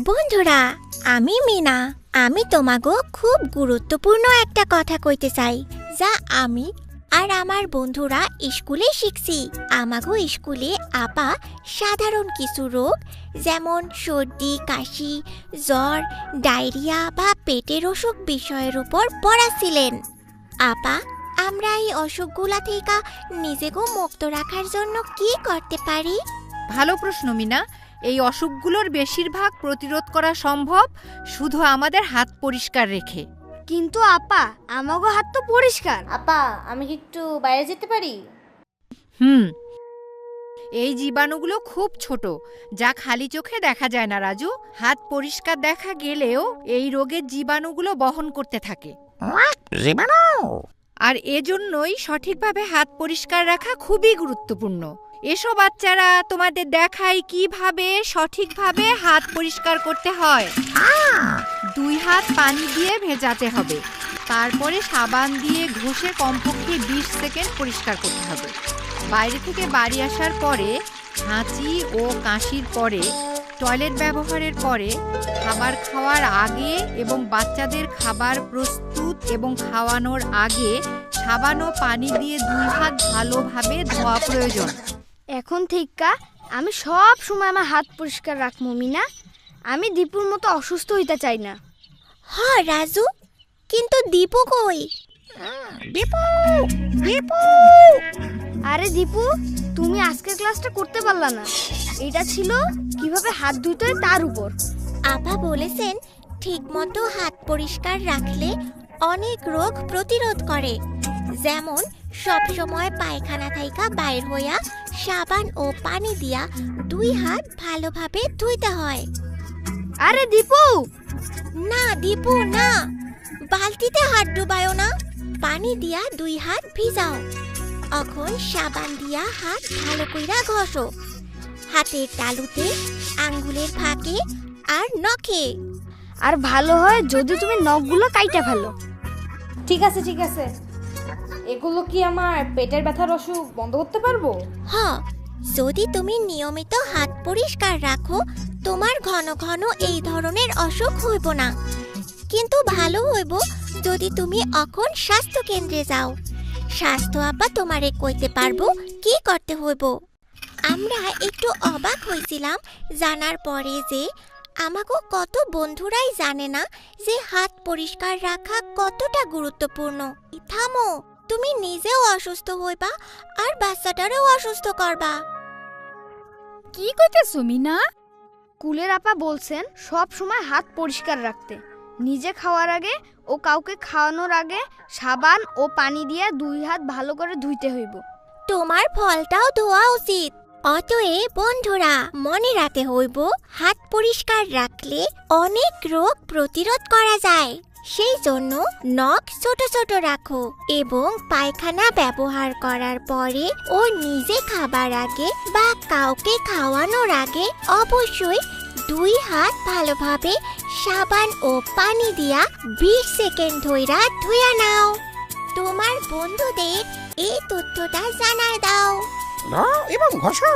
বন্ধুরা, আমি মিনা। আমি তোমাকে খুব গুরুত্বপূর্ণ একটা কথা কইতে চাই, যা আমি আর আমার বন্ধুরা স্কুলে শিখছি। আমাগো স্কুলে আপা সাধারণ কিছু রোগ যেমন সর্দি, কাশি, জ্বর, ডায়রিয়া বা পেটের অসুখ বিষয়ের উপর পড়াছিলেন। আপা, আমরা এই অসুখগুলা থেকে নিজেকে মুক্ত রাখার জন্য কি করতে পারি? ভালো প্রশ্ন মিনা। এই অসুখগুলোর বেশিরভাগ প্রতিরোধ করা সম্ভব শুধু আমাদের হাত পরিষ্কার রেখে। কিন্তু আপা, আমাগো হাত তো পরিষ্কার। আপা, আমি কি একটু বাইরে যেতে পারি? এই জীবাণুগুলো খুব ছোট, যা খালি চোখে দেখা যায় না রাজু। হাত পরিষ্কার দেখা গেলেও এই রোগের জীবাণুগুলো বহন করতে থাকে। জীবাণু? আর এজন্যই সঠিকভাবে হাত পরিষ্কার রাখা খুবই গুরুত্বপূর্ণ। এসো বাচ্চারা, তোমাদের দেখাই কিভাবে সঠিকভাবে হাত পরিষ্কার করতে হয়। 2 হাত পানি দিয়ে ভেজাতে হবে, তারপরে সাবান দিয়ে ঘষে কমপক্ষে 20 সেকেন্ড পরিষ্কার করতে হবে। বাইরে থেকে বাড়ি আসার পরে, হাঁচি ও কাশির পরে, টয়লেট ব্যবহারের পরে, খাবার খাওয়ার আগে এবং বাচ্চাদের খাবার প্রস্তুত এবং খাওয়ানোর আগে সাবান ও পানি দিয়ে 2 হাত ভালোভাবে ধোয়া প্রয়োজন। এখন থেকে আমি সব সময় আমার হাত পরিষ্কার রাখবো মিনা। আমি দীপুর মতো অসুস্থ হইতে চাই না। হ্যাঁ রাজু, কিন্তু দীপু কই? দীপু, দীপু! আরে দীপু, তুমি আজকের ক্লাসটা করতে পারলা না। এটা ছিল কিভাবে হাত ধুইতে হয় তার উপর। আপা বলেছেন ঠিকমতো হাত পরিষ্কার রাখলে অনেক রোগ প্রতিরোধ করে, যেমন সবসময় পায়খানা থাইকা বাইর হইয়া সাবান ও পানি দিয়া 2 হাত ভালোভাবে ধুইতে হয়। আরে দীপু! না দীপু না, বালতিতে হাত ডুবায়ো না, পানি দিয়া 2 হাত ভিজাও। এখন সাবান দিয়া হাত ভালো কইরা ঘষো, হাতের তালুতে, আঙ্গুলের ফাঁকে আর নখে। আর ভালো হয় যদি তুমি নখগুলো কাইটা ফেলো। ঠিক আছে, ঠিক আছে। এগুলো কি আমার পেটের ব্যথার অসুখ বন্ধ করতে পারবো? হ্যাঁ, যদি তুমি নিয়মিত হাত পরিষ্কার রাখো, তোমার ঘন ঘন এই ধরনের অসুখ হইব না। কিন্তু ভালো হইব যদি তুমি এখন স্বাস্থ্য কেন্দ্রে যাও। স্বাস্থ্য আপা তোমারে কইতে পারবো কি করতে হইব। আমরা একটু অবাক হয়েছিলাম জানার পরে যে আমাকে কত বন্ধুরাই জানে না যে হাত পরিষ্কার রাখা কতটা গুরুত্বপূর্ণ। থামো, তুমি নিজেও অসুস্থ হইবা আর বাচ্চাটারেও অসুস্থ করবা। কি কইতেছো মিনা? কুলের আপা বলছেন সব সময় হাত পরিষ্কার রাখতে, নিজে খাওয়ার আগে ও কাউকে খাওয়ানোর আগে সাবান ও পানি দিয়ে 2 হাত ভালো করে ধুইতে হইব। তোমার ফলটাও ধোয়া উচিত। অতএব বন্ধুরা, মনে রাখতে হইব হাত পরিষ্কার রাখলে অনেক রোগ প্রতিরোধ করা যায়। সেই জন্য নখ ছোট ছোট রাখো এবং পায়খানা ব্যবহার করার পরে ও নিজে খাবার আগে বা কাউকে খাওয়ানোর আগে অবশ্যই 2 হাত ভালোভাবে সাবান ও পানি দিয়া 20 সেকেন্ড ধইরা ধুইয়া নাও। তোমার বন্ধুদের এই তথ্যটা জানায় দাও। নাও এবং ঘষো।